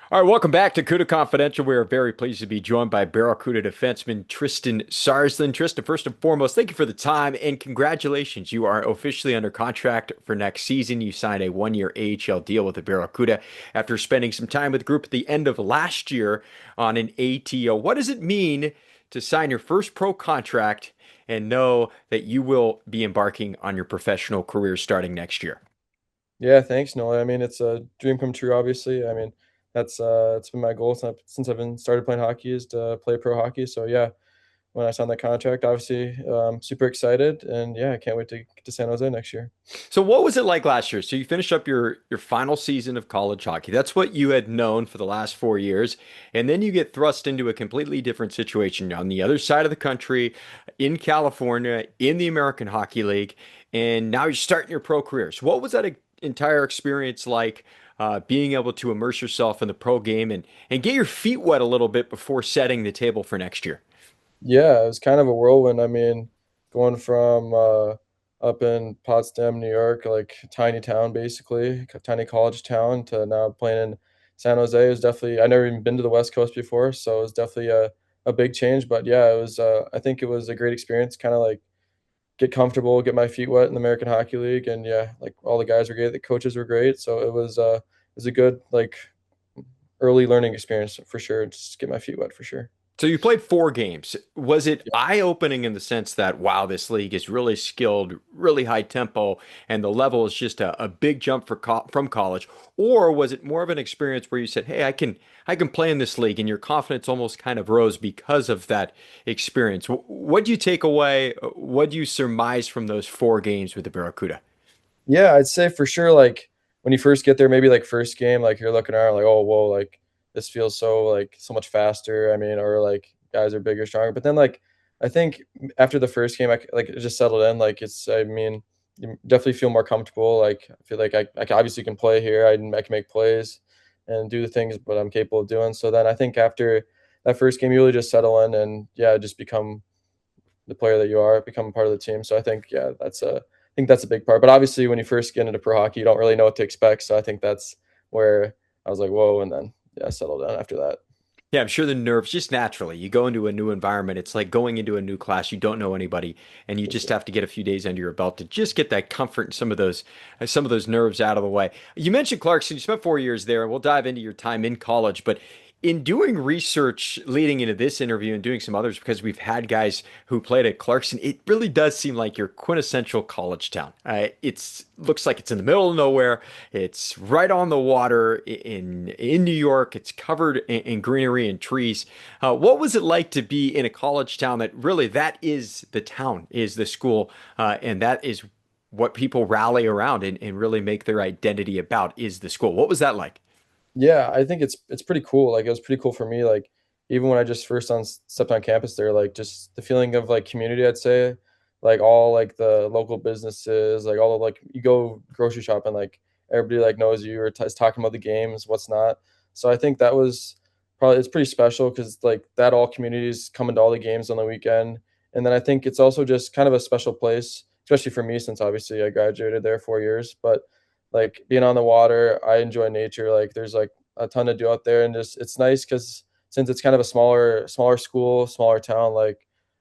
All right, welcome back to Cuda Confidential. We are very pleased to be joined by Barracuda defenseman Tristan Sarsland. Tristan, first and foremost, thank you for the time and congratulations. You are officially under contract for next season. You signed a one-year AHL deal with the Barracuda after spending some time with the group at the end of last year on an ATO. What does it mean to sign your first pro contract and know that you will be embarking on your professional career starting next year? Yeah, thanks, Noah. I mean, it's a dream come true, obviously. I mean, that's it's been my goal since I've been started playing hockey is to play pro hockey. So yeah, when I signed that contract, obviously, super excited, and yeah, I can't wait to get to San Jose next year. So what was it like last year? So you finished up your final season of college hockey. That's what you had known for the last 4 years, and then you get thrust into a completely different situation on the other side of the country, in California, in the American Hockey League, and now you're starting your pro career. So what was that entire experience like? Being able to immerse yourself in the pro game and get your feet wet a little bit before setting the table for next year. Yeah, it was kind of a whirlwind. I mean, going from up in Potsdam, New York, like tiny town basically, tiny college town, to now playing in San Jose is definitely. I never even been to the West Coast before, so it was definitely a big change. But yeah, it was. I think it was a great experience. Kind of like get comfortable, get my feet wet in the American Hockey League, and yeah, like all the guys were great, the coaches were great, so it was a good like early learning experience for sure. Just get my feet wet for sure. So you played 4 games. Was it Yeah. eye-opening in the sense that, wow, this league is really skilled, really high tempo, and the level is just a big jump from college? Or was it more of an experience where you said, hey, I can play in this league, and your confidence almost kind of rose because of that experience? What do you take away? What do you surmise from those 4 games with the Barracuda? Yeah, I'd say for sure, like when you first get there, maybe like first game, like you're looking around like, oh, whoa, like this feels so like so much faster. I mean, or like guys are bigger, stronger. But then like I think after the first game, like it just settled in. Like I mean, you definitely feel more comfortable. Like I feel like I obviously can play here. I can make plays and do the things what I'm capable of doing. So then I think after that first game, you really just settle in and yeah, just become the player that you are, become part of the team. So I think yeah, I think that's a big part. But obviously, when you first get into pro hockey, you don't really know what to expect. So I think that's where I was like, whoa, and then yeah, settle down after that. Yeah, I'm sure the nerves just naturally. You go into a new environment. It's like going into a new class. You don't know anybody, and you For just sure. have to get a few days under your belt to just get that comfort and some of those nerves out of the way. You mentioned Clarkson. You spent 4 years there, and we'll dive into your time in college. But in doing research leading into this interview and doing some others, because we've had guys who played at Clarkson, it really does seem like your quintessential college town. It's looks like it's in the middle of nowhere. It's right on the water in New York. It's covered in greenery and trees. What was it like to be in a college town that really that is the town, is the school, and that is what people rally around and really make their identity about is the school. What was that like? Yeah, I think it's pretty cool. Like it was pretty cool for me. Like even when I just first on stepped on campus there, like just the feeling of like community, I'd say, like all like the local businesses, like all of like you go grocery shopping, like everybody like knows you or is talking about the games, what's not. So I think that was probably it's pretty special because like that all communities coming to all the games on the weekend, and then I think it's also just kind of a special place, especially for me since obviously I graduated there 4 years, but like being on the water, I enjoy nature. Like there's like a ton to do out there, and just it's nice because since it's kind of a smaller school, smaller town, like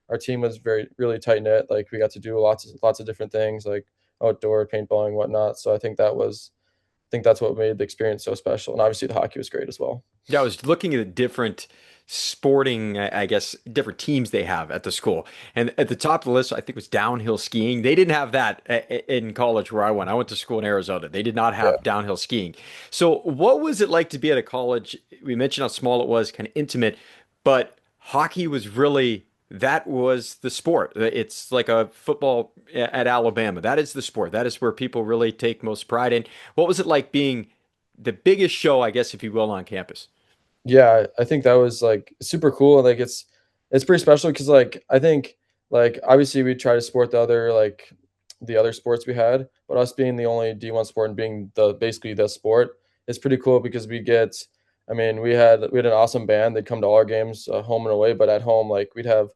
our team was very really tight knit. Like we got to do lots of different things, like outdoor paintballing, whatnot. So I think that's what made the experience so special. And obviously the hockey was great as well. Yeah, I was looking at the different sporting, I guess, different teams they have at the school. And at the top of the list, I think was downhill skiing. They didn't have that in college where I went. I went to school in Arizona. They did not Yeah. have downhill skiing. So, what was it like to be at a college? We mentioned how small it was, kind of intimate, but hockey was really that was the sport. It's like a football at Alabama. That is the sport. That is where people really take most pride in. What was it like being the biggest show, I guess, if you will, on campus? Yeah, I think that was like super cool. Like it's pretty special because like I think like obviously we try to support the other sports we had, but us being the only D1 sport and being the basically the sport is pretty cool because we get I mean we had an awesome band. They'd come to all our games home and away, but at home like we'd have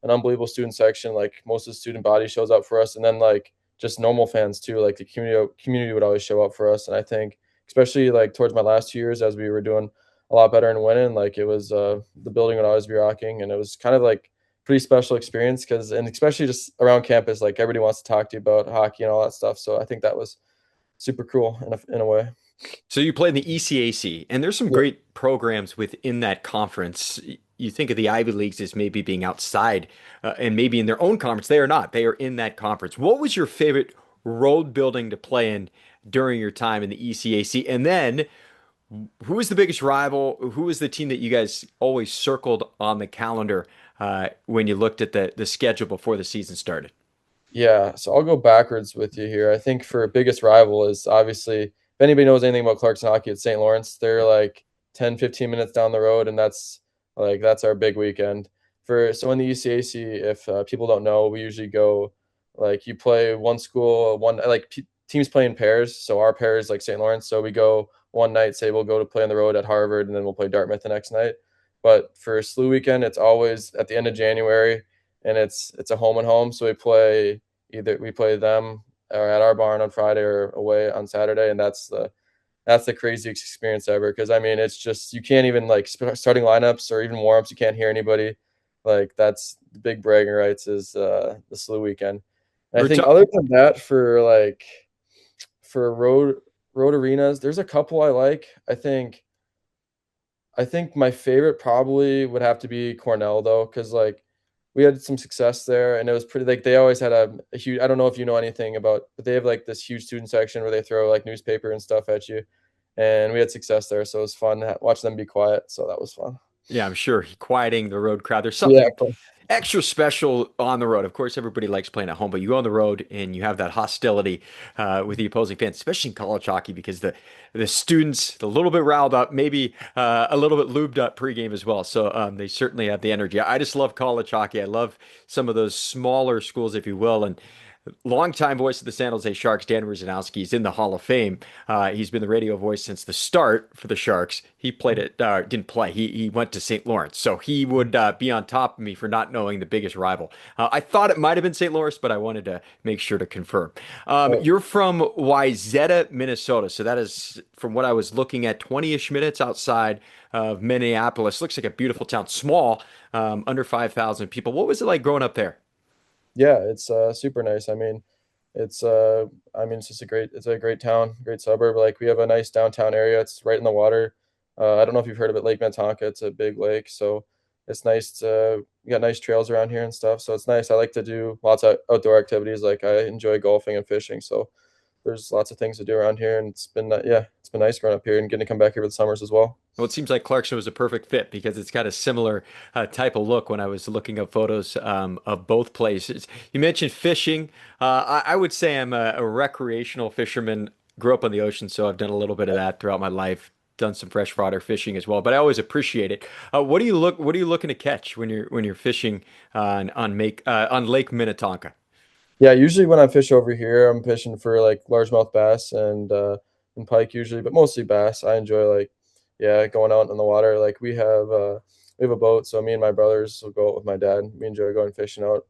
an unbelievable student section. Like most of the student body shows up for us, and then like just normal fans too. Like the community would always show up for us, and I think especially like towards my last 2 years as we were doing a lot better and winning. Like it was the building would always be rocking, and it was kind of like pretty special experience because and especially just around campus, like everybody wants to talk to you about hockey and all that stuff. So I think that was super cool in a way. So you play in the ECAC, and there's some Yeah. great programs within that conference. You think of the Ivy Leagues as maybe being outside and maybe in their own conference. They are not. They are in that conference. What was your favorite road building to play in during your time in the ECAC? And then who was the biggest rival? Who was the team that you guys always circled on the calendar when you looked at the schedule before the season started? Yeah, so I'll go backwards with you here. I think for biggest rival is obviously if anybody knows anything about Clarkson hockey, it's St. Lawrence. They're like 10, 15 minutes down the road, and that's our big weekend. For so in the UCAC, if people don't know, we usually go like you play one school, one like teams play in pairs. So our pair is like St. Lawrence. So we go one night, say we'll go to play on the road at Harvard, and then we'll play Dartmouth the next night. But for SLU weekend, it's always at the end of January, and it's a home and home. So either we play them or at our barn on Friday or away on Saturday, and that's the craziest experience ever. Because I mean, it's just you can't even like starting lineups or even warmups. You can't hear anybody. Like that's the big bragging rights is the SLU weekend. And I We're think ta- other than that, for road arenas, there's a couple I like. I think my favorite probably would have to be Cornell though, because like we had some success there, and it was pretty like they always had a huge. I don't know if you know anything about, but they have like this huge student section where they throw like newspaper and stuff at you, and we had success there, so it was fun to watch them be quiet. So that was fun. Yeah, I'm sure quieting the road crowd. There's Yeah, something extra special on the road. Of course, everybody likes playing at home, but you go on the road and you have that hostility with the opposing fans, especially in college hockey, because the students, a little bit riled up, maybe a little bit lubed up pregame as well. So they certainly have the energy. I just love college hockey. I love some of those smaller schools, if you will, and longtime voice of the San Jose Sharks, Dan Rusanowski, is in the Hall of Fame. He's been the radio voice since the start for the Sharks. He played it, didn't play. He went to St. Lawrence, so he would be on top of me for not knowing the biggest rival. I thought it might have been St. Lawrence, but I wanted to make sure to confirm. oh, You're from Wayzata, Minnesota, so that is, from what I was looking at, 20-ish minutes outside of Minneapolis. Looks like a beautiful town, small, under 5,000 people. What was it like growing up there? yeah, it's super nice. It's it's just it's a great town, great suburb. Like we have a nice downtown area. It's right in the water. I don't know if you've heard of it, Lake Minnetonka. It's a big lake, so it's nice to we got nice trails around here and stuff. So it's nice. I like to do lots of outdoor activities. Like I enjoy golfing and fishing. So there's lots of things to do around here, and it's been nice growing up here and getting to come back here for the summers as well. Well, it seems like Clarkson was a perfect fit because it's got a similar type of look when I was looking up photos of both places. You mentioned fishing. I would say I'm a recreational fisherman. Grew up on the ocean, so I've done a little bit of that throughout my life. Done some freshwater fishing as well, but I always appreciate it. What are you looking to catch when you're fishing on Lake Minnetonka? Yeah, usually when I fish over here, I'm fishing for like largemouth bass and pike usually, but mostly bass. I enjoy like yeah, going out in the water. Like we have a boat, so me and my brothers will go out with my dad. We enjoy going fishing out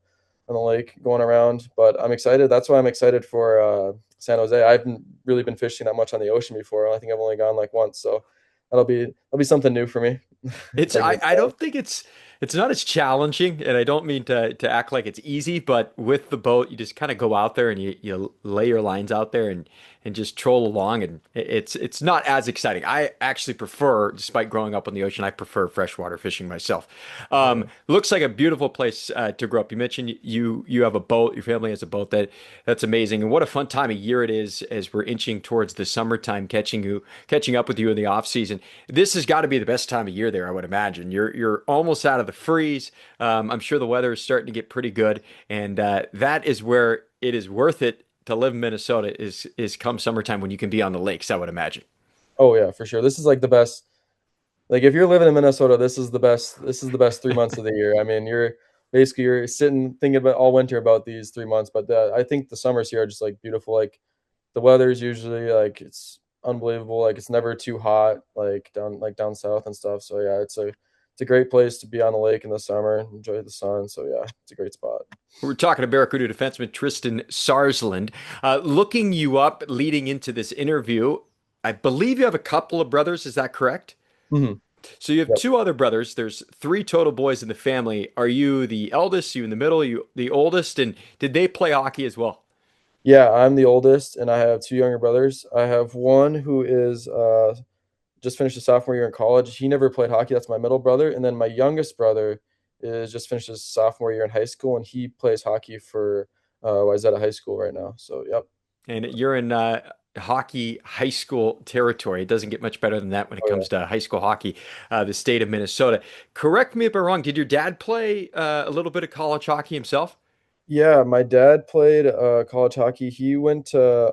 on the lake, going around. But I'm excited. That's why I'm excited for San Jose. I haven't really been fishing that much on the ocean before. I think I've only gone like once, so that'll be something new for me. It's Taking I, it I slow. don't think it's not as challenging, and I don't mean to act like it's easy, but with the boat, you just kind of go out there and you lay your lines out there and just troll along, and it's not as exciting. I actually prefer, despite growing up on the ocean, I prefer freshwater fishing myself. Yeah. Looks like a beautiful place to grow up. You mentioned you have a boat, your family has a boat that's amazing, and what a fun time of year it is as we're inching towards the summertime, catching up with you in the off season. This has got to be the best time of year there, I would imagine. You're almost out of the freeze. I'm sure the weather is starting to get pretty good, and that is where it is worth it to live in Minnesota is come summertime when you can be on the lakes, I would imagine. Oh yeah, for sure. This is like the best. Like if you're living in Minnesota, this is the best. This is the best 3 months of the year. I mean, you're sitting thinking about all winter about these 3 months, but I think the summers here are just like beautiful. Like the weather is usually like it's unbelievable. Like it's never too hot, like down south and stuff. So yeah, it's a great place to be on the lake in the summer, enjoy the sun. So yeah, it's a great spot. We're talking to Barracuda defenseman Tristan Sarsland. Looking you up leading into this interview, I believe you have a couple of brothers. Is that correct? Mhm. So you have Yep. two other brothers. There's three total boys in the family. Are you the eldest? You in the middle? You the oldest? And did they play hockey as well? Yeah, I'm the oldest, and I have two younger brothers. I have one who is just finished his sophomore year in college. He never played hockey. That's my middle brother, and then my youngest brother is just finished his sophomore year in high school, and he plays hockey for Wayzata High School right now. So, yep. And you're in hockey high school territory. It doesn't get much better than that when it Oh yeah. comes to high school hockey, the state of Minnesota. Correct me if I'm wrong. Did your dad play a little bit of college hockey himself? Yeah, my dad played college hockey. He went to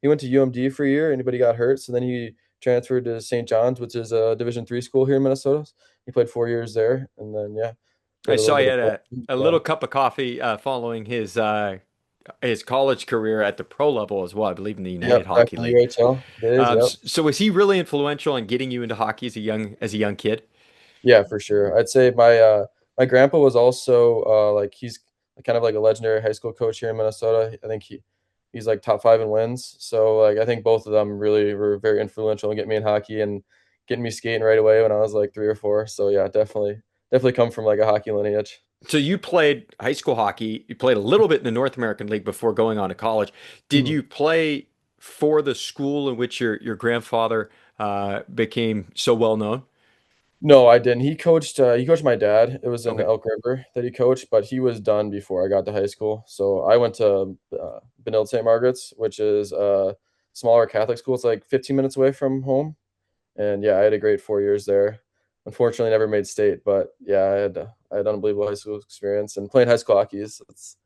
UMD for a year, and but he got hurt, so then he transferred to St. John's, which is a Division III school here in Minnesota. He played 4 years there, and then yeah, I did a saw little he bit had of a yeah. little cup of coffee following his college career at the pro level as well, I believe in the United Yep, back Hockey in the League. UHL days. Yep. So was he really influential in getting you into hockey as a young kid? Yeah, for sure. I'd say my grandpa was also like he's kind of like a legendary high school coach here in Minnesota. I think he's like top five in wins. So like I think both of them really were very influential in getting me in hockey and getting me skating right away when I was like 3 or 4. So yeah, definitely come from like a hockey lineage. So you played high school hockey. You played a little bit in the North American League before going on to college. Did Mhm. you play for the school in which your grandfather became so well known? No, I didn't. He coached my dad. It was in Okay. Elk River that he coached, but he was done before I got to high school. So I went to Benilde St. Margaret's, which is a smaller Catholic school. It's like 15 minutes away from home. And yeah, I had a great 4 years there. Unfortunately, never made state, but yeah, I had unbelievable high school experience and playing high school hockey is it's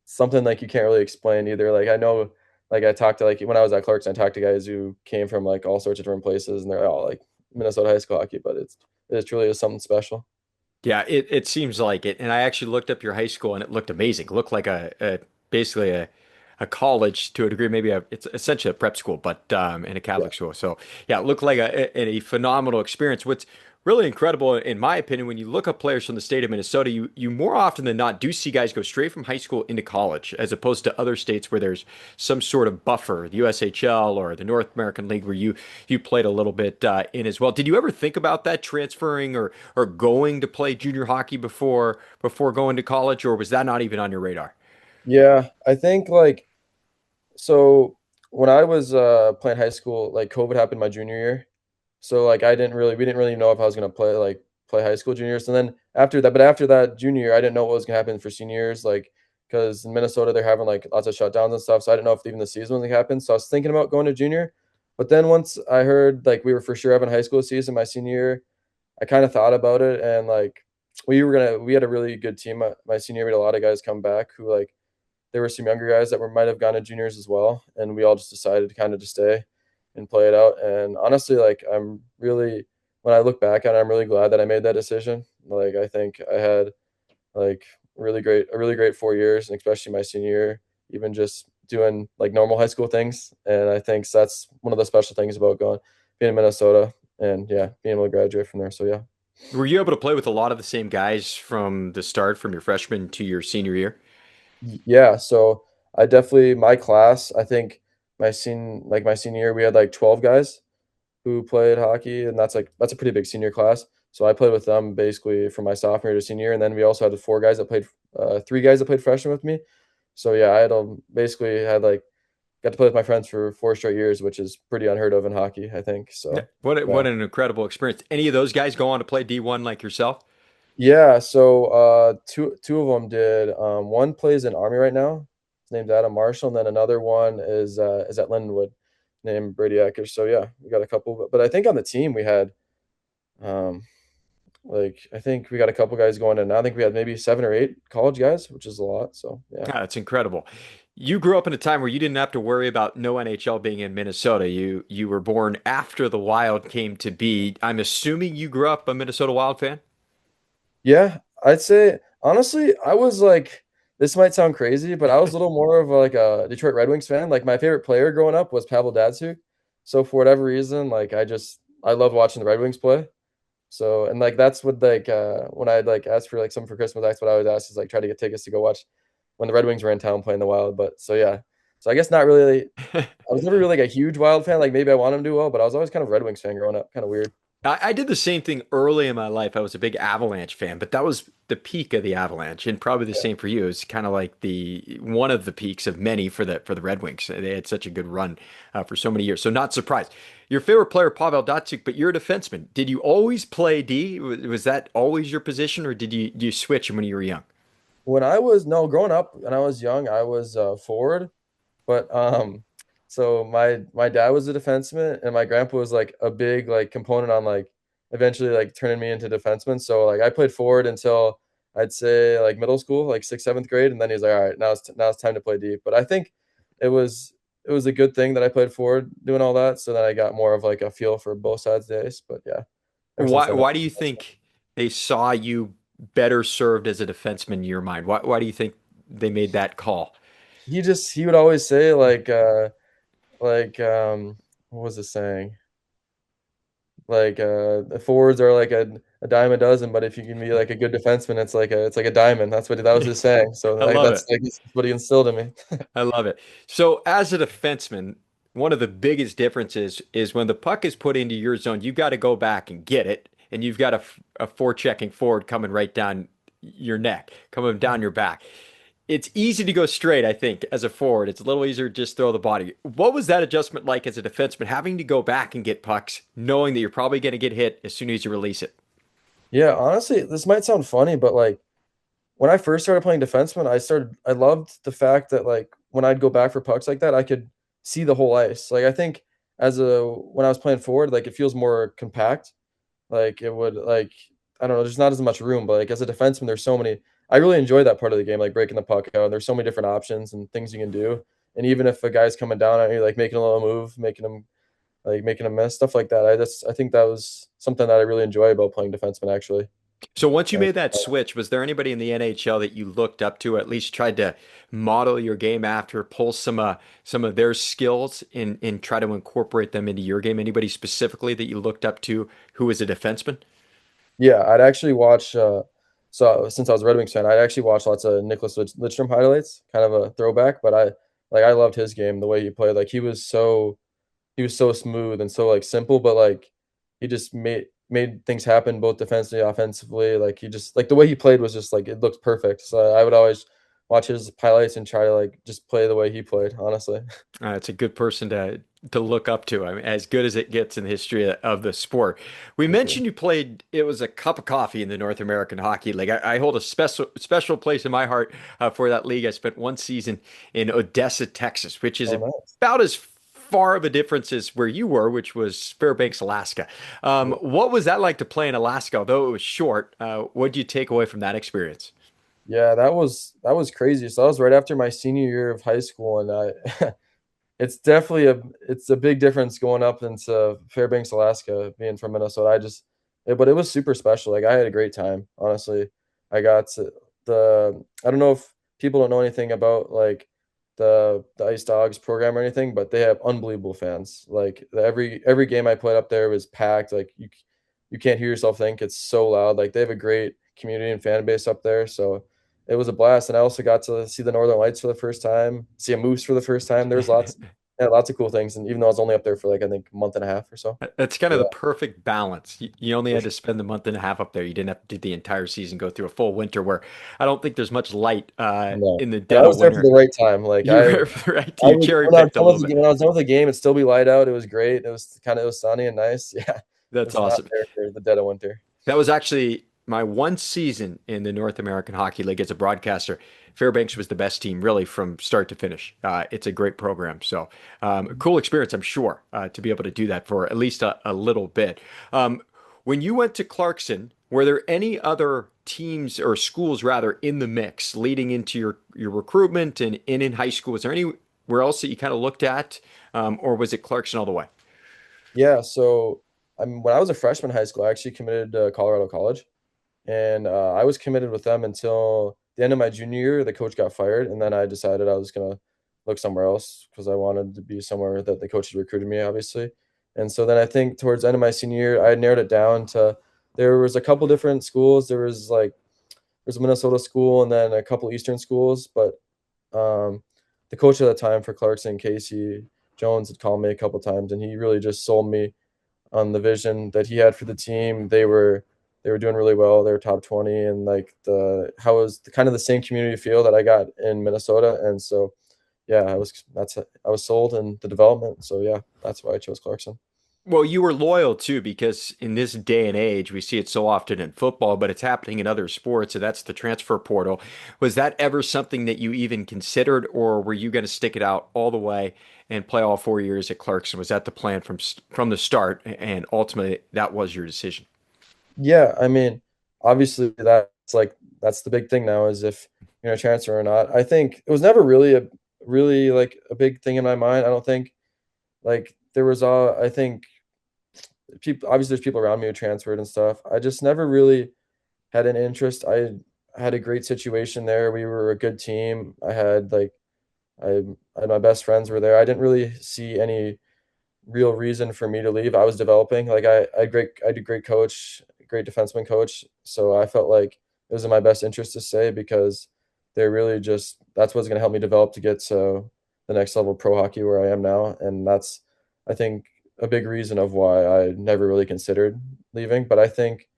something like you can't really explain either. Like I know, like I talked to like when I was at Clarkson, I talked to guys who came from like all sorts of different places, and they're all like Minnesota high school hockey, but it truly is something special. Yeah, it seems like it. And I actually looked up your high school and it looked amazing. It looked like a basically a college to a degree, maybe it's essentially a prep school, but in a Yeah. Catholic school. So yeah, it looked like a phenomenal experience. What's really incredible, in my opinion, when you look up players from the state of Minnesota, you more often than not do see guys go straight from high school into college, as opposed to other states where there's some sort of buffer, the USHL or the North American League, where you played a little bit in as well. Did you ever think about that transferring or going to play junior hockey before going to college, or was that not even on your radar? Yeah, I think like so when I was playing high school, like COVID happened my junior year. So like we didn't really know if I was gonna play high school juniors. And then after that junior year, I didn't know what was gonna happen for senior years, like because in Minnesota they're having like lots of shutdowns and stuff. So I didn't know if even the season was gonna happen. So I was thinking about going to junior. But then once I heard like we were for sure having a high school season my senior year, I kind of thought about it and like we had a really good team my senior year. We had a lot of guys come back who like there were some younger guys that might have gone to juniors as well, and we all just decided to kind of just stay and play it out. And honestly, like when I look back on it, I'm really glad that I made that decision. Like I think I had like a really great 4 years, and especially my senior year, even just doing like normal high school things. And I think that's one of the special things about going being in Minnesota, and yeah, being able to graduate from there. So yeah. Were you able to play with a lot of the same guys from the start, from your freshman to your senior year? Yeah, so I definitely my class, I think my senior year we had like 12 guys who played hockey, and that's a pretty big senior class. So I played with them basically from my sophomore year to senior year, and then we also had three guys that played freshman with me. So yeah, basically had like got to play with my friends for 4 straight years, which is pretty unheard of in hockey, I think. Yeah. So yeah. What an incredible experience. Any of those guys go on to play D1 like yourself? Yeah, so two of them did. One plays in Army right now. His name's Adam Marshall, and then another one is at Lindenwood, named Brady Eckers. So yeah, we got a couple. But I think on the team we had um like I think we got a couple guys going in. I think we had maybe 7 or 8 college guys, which is a lot. So yeah. Ah, that's incredible. You grew up in a time where you didn't have to worry about no NHL being in Minnesota. You were born after the Wild came to be. I'm assuming you grew up a Minnesota Wild fan? Yeah, I'd say honestly, I was like this might sound crazy, but I was a little more of like a Detroit Red Wings fan. Like my favorite player growing up was Pavel Datsyuk. So for whatever reason, like I loved watching the Red Wings play. So and like that's what like when I'd like ask for like something for Christmas, that's what I would ask is like try to get tickets to go watch when the Red Wings were in town playing the Wild. But so yeah. So I guess not really I was never really like a huge Wild fan. Like maybe I want them to do well, but I was always kind of Red Wings fan growing up. Kind of weird. I did the same thing early in my life. I was a big Avalanche fan, but that was the peak of the Avalanche, and probably the Yeah. same for you. It's kind of like the one of the peaks of many for the Red Wings. They had such a good run for so many years. So not surprised. Your favorite player, Pavel Datsyuk, but you're a defenseman. Did you always play D? Was that always your position, or did you switch when you were young? When I was no growing up when I was young, I was forward. But so my dad was a defenseman, and my grandpa was like a big like component on like eventually like turning me into defenseman. So like I played forward until I'd say like middle school, like sixth, seventh grade, and then he's like, all right, now it's time to play deep. But I think it was it was a good thing that I played forward doing all that, so that I got more of like a feel for both sides of the ice. But yeah, ever since Why then, why do you think they saw you better served as a defenseman in your mind? Why do you think they made that call? he would always say like what was the saying? Like the forwards are like a dime a dozen, but if you can be like a good defenseman, it's like a diamond. That was his saying. So I like love it. that's what he instilled in me. I love it. So, as a defenseman, one of the biggest differences is when the puck is put into your zone, you've got to go back and get it, and you've got a forechecking forward coming right down your neck, coming down your back. It's easy to go straight, I think, as a forward. It's a little easier to just throw the body. What was that adjustment like as a defenseman, having to go back and get pucks, knowing that you're probably going to get hit as soon as you release it? Yeah, honestly, this might sound funny, but like when I first started playing defenseman, I loved the fact that like when I'd go back for pucks like that, I could see the whole ice. Like I think when I was playing forward, like it feels more compact. Like it would like I don't know, there's not as much room, but like as a defenseman, there's so many. I really enjoy that part of the game, like breaking the puck out. There's so many different options and things you can do. And even if a guy's coming down on you, like making a little move, making him miss, stuff like that. I think that was something that I really enjoy about playing defenseman actually. So once you And made that switch, was there anybody in the NHL that you looked up to, at least tried to model your game after, pull some of their skills and try to incorporate them into your game? Anybody specifically that you looked up to who was a defenseman? yeah, I'd actually watch. So since I was a Red Wings fan, I'd actually watch lots of Nicholas Lidstrom highlights, kind of a throwback. But I loved his game, the way he played. Like he was so smooth and so like simple, but like he just made things happen both defensively, offensively. Like he just like the way he played was just like it looked perfect. So I would always watch his highlights and try to like just play the way he played. Honestly, It's a good person to look up to. I mean, as good as it gets in the history of the sport. We thank you. mentioned you played. It was a cup of coffee in the North American Hockey League. I hold a special place in my heart for that league. I spent one season in Odessa, Texas, which is Oh, nice. about as far of a difference as where you were, which was Fairbanks, Alaska. Yeah. What was that like to play in Alaska? Although it was short, what did you take away from that experience? Yeah, that was crazy. So that was right after my senior year of high school, and I it's a big difference going up into Fairbanks, Alaska, being from Minnesota. But it was super special. Like I had a great time, honestly. I got to I don't know if people don't know anything about like the Ice Dogs program or anything, but they have unbelievable fans. Like every game I played up there was packed. Like you can't hear yourself think. It's so loud. Like they have a great community and fan base up there. So it was a blast. And I also got to see the Northern Lights for the first time, see a moose for the first time. There was lots of cool things. And even though I was only up there for like I think a month and a half or so. That's kind of Yeah, the perfect balance. You only for had to sure. spend the month and a half up there. You didn't have to do the entire season, go through a full winter where I don't think there's much light No. in the And I dead of was there for winter. the right time. Like You were right. I You was cherry picked a little bit. when I was done with the game, it'd still be light out. It was great. It was sunny and nice. Yeah. That's It's not awesome. there for the dead of winter. That was actually my one season in the North American Hockey League as a broadcaster. Fairbanks was the best team, really, from start to finish. It's a great program. So, a cool experience, I'm sure, to be able to do that for at least a little bit. When you went to Clarkson, were there any other teams or schools, rather, in the mix leading into your recruitment and in high school? Was there anywhere else that you kind of looked at, or was it Clarkson all the way? Yeah, so when I was a freshman in high school, I actually committed to Colorado College, and I was committed with them until the end of my junior year. The coach got fired, and then I decided I was gonna look somewhere else because I wanted to be somewhere that the coach had recruited me, obviously. And so then I think towards the end of my senior year, I narrowed it down to there was a couple different schools. There's a Minnesota school and then a couple Eastern schools, but um, the coach at the time for Clarkson, Casey Jones, had called me a couple times, and he really just sold me on the vision that he had for the team. They were doing really well. They were top 20, and like the how it was kind of the same community feel that I got in Minnesota. And so yeah, I was sold in the development. So yeah, that's why I chose Clarkson. Well, you were loyal too, because in this day and age, we see it so often in football, but it's happening in other sports, and that's the transfer portal. Was that ever something that you even considered, or were you going to stick it out all the way and play all 4 years at Clarkson? Was that the plan from the start, and ultimately that was your decision? Yeah, I mean, obviously that's the big thing now is if you're gonna transfer or not. I think it was never really like a big thing in my mind. I don't think like there was I think people obviously there's people around me who transferred and stuff. I just never really had an interest. I had a great situation there. We were a good team. I, I had my best friends were there. I didn't really see any real reason for me to leave. I was developing. I had a great coach, great defenseman coach. So I felt like it was in my best interest to stay because they're really just that's what's going to help me develop to get to the next level of pro hockey where I am now. And that's I think a big reason of why I never really considered leaving. But I think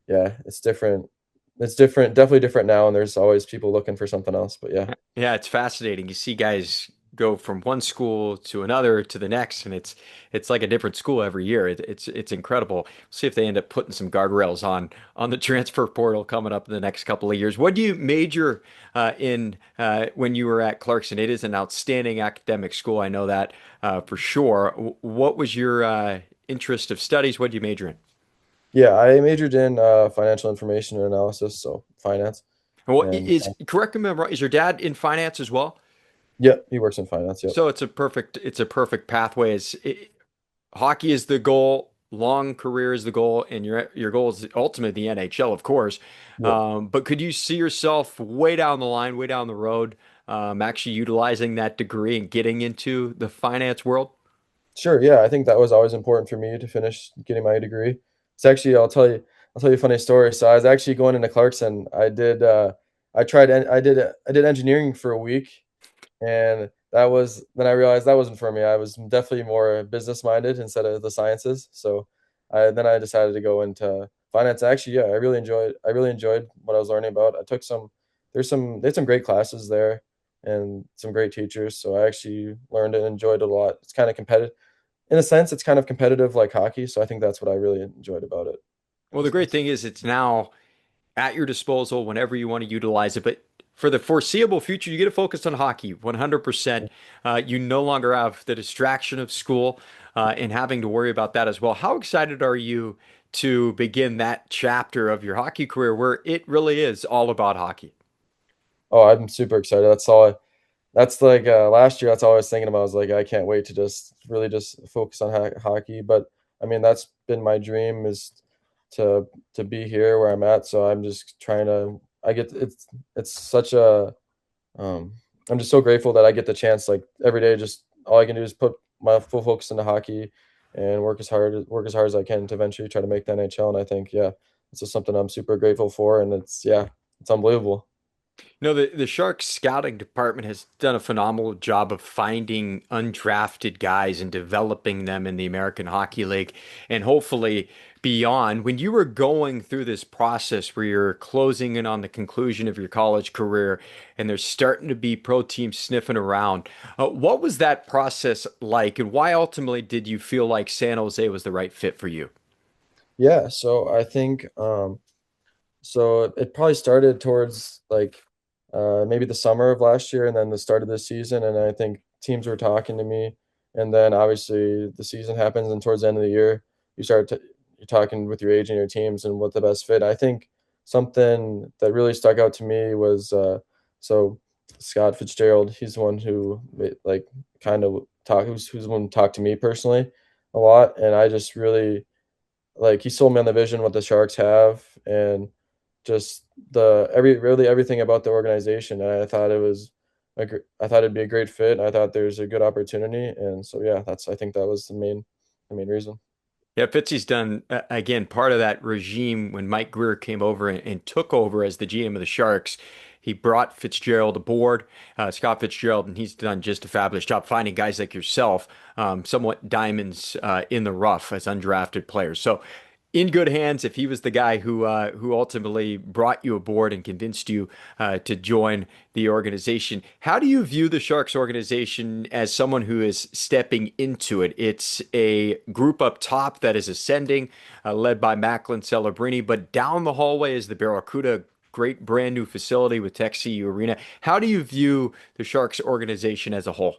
yeah, it's different. It's different, definitely different now, and there's always people looking for something else. But yeah. Yeah, it's fascinating. You see guys go from one school to another to the next, and it's like a different school every year. It's incredible. See if they end up putting some guardrails on the transfer portal coming up in the next couple of years. What do you major in when you were at Clarkson? It is an outstanding academic school. I know that for sure. What was your interest of studies? What did you major in? Yeah, I majored in financial information and analysis, so finance. And what And is correct me if I'm wrong, is your dad in finance as well? yeah, he works in finance. Yep. So it's a perfect pathway. Hockey is the goal, long career is the goal, and your goal is ultimately the NHL, of course. Yep. But could you see yourself way down the line, way down the road, actually utilizing that degree and getting into the finance world? Sure. Yeah, I think that was always important for me to finish getting my degree. It's actually, I'll tell you a funny story. So I was actually going into Clarkson. I did engineering for a week, and then I realized that wasn't for me. I was definitely more business minded instead of the sciences. So I decided to go into finance. Actually, yeah, I really enjoyed what I was learning about. I took some they had some great classes there and some great teachers. So I actually learned and enjoyed it a lot. It's kind of competitive in a sense. It's kind of competitive like hockey. So I think that's what I really enjoyed about it. In Well, a the great sense. thing is it's now at your disposal whenever you want to utilize it. But for the foreseeable future, you get to focus on hockey 100%. You no longer have the distraction of school and having to worry about that as well. How excited are you to begin that chapter of your hockey career where it really is all about hockey? Oh, I'm super excited. That's like last year. That's all I was thinking about. I was like, I can't wait to just really just focus on hockey. But I mean, that's been my dream is to to be here where I'm at. So I'm just trying to. I get it's such a. Um, I'm just so grateful that I get the chance. Like every day, just all I can do is put my full focus into hockey and work as hard as I can to eventually try to make the NHL. And I think yeah, it's just something I'm super grateful for. And it's unbelievable. No, the Sharks scouting department has done a phenomenal job of finding undrafted guys and developing them in the American Hockey League and hopefully beyond. When you were going through this process where you're closing in on the conclusion of your college career and there's starting to be pro teams sniffing around, what was that process like and why ultimately did you feel like San Jose was the right fit for you? Yeah. So I think so it probably started towards like maybe the summer of last year and then the start of this season. And I think teams were talking to me. And then obviously the season happens and towards the end of the year, you're talking with your agent, your teams, and what the best fit. I think something that really stuck out to me was so Scott Fitzgerald. He's the one who like kind of who's the one who talked to me personally a lot. And I just really like he sold me on the vision what the Sharks have and just really everything about the organization. And I thought I thought it'd be a great fit. I thought there's a good opportunity, and so yeah, that's I think that was the main reason. Yeah, Fitzy's done again part of that regime when Mike Greer came over and took over as the GM of the Sharks. He brought Fitzgerald aboard, Scott Fitzgerald, and he's done just a fabulous job finding guys like yourself, somewhat diamonds in the rough as undrafted players. So in good hands if he was the guy who ultimately brought you aboard and convinced you to join the organization. How do you view the Sharks organization as someone who is stepping into it? It's a group up top that is ascending, led by Macklin Celebrini, but down the hallway is the Barracuda. Great brand new facility with TechCU Arena. How do you view the Sharks organization as a whole?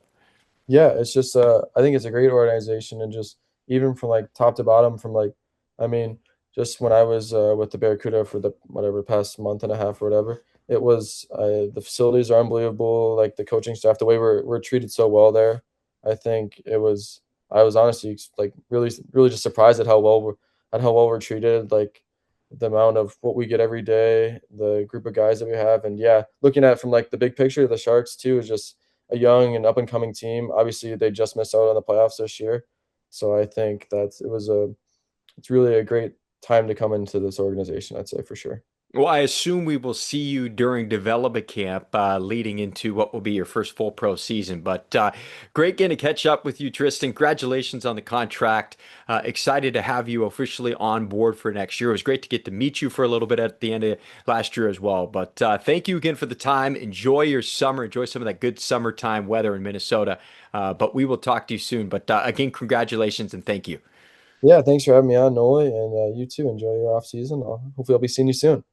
Yeah, it's just I think it's a great organization, and just even from like top to bottom, from like I mean, just when I was with the Barracuda for the whatever past month and a half or whatever, it was the facilities are unbelievable, like the coaching staff, the way we're treated so well there. I think it was I was honestly like really just surprised at how well we're treated, like the amount of what we get every day, the group of guys that we have, and yeah, looking at it from like the big picture, the Sharks too is just a young and up and coming team. Obviously, they just missed out on the playoffs this year, so I think that it's really a great time to come into this organization. I'd say for sure. Well, I assume we will see you during development camp leading into what will be your first full pro season. But great getting to catch up with you, Tristan. Congratulations on the contract. Excited to have you officially on board for next year. It was great to get to meet you for a little bit at the end of last year as well. But thank you again for the time. Enjoy your summer. Enjoy some of that good summertime weather in Minnesota. But we will talk to you soon. But again, congratulations and thank you. Yeah, thanks for having me on, Noah, and you too. Enjoy your off season. Hopefully, I'll be seeing you soon.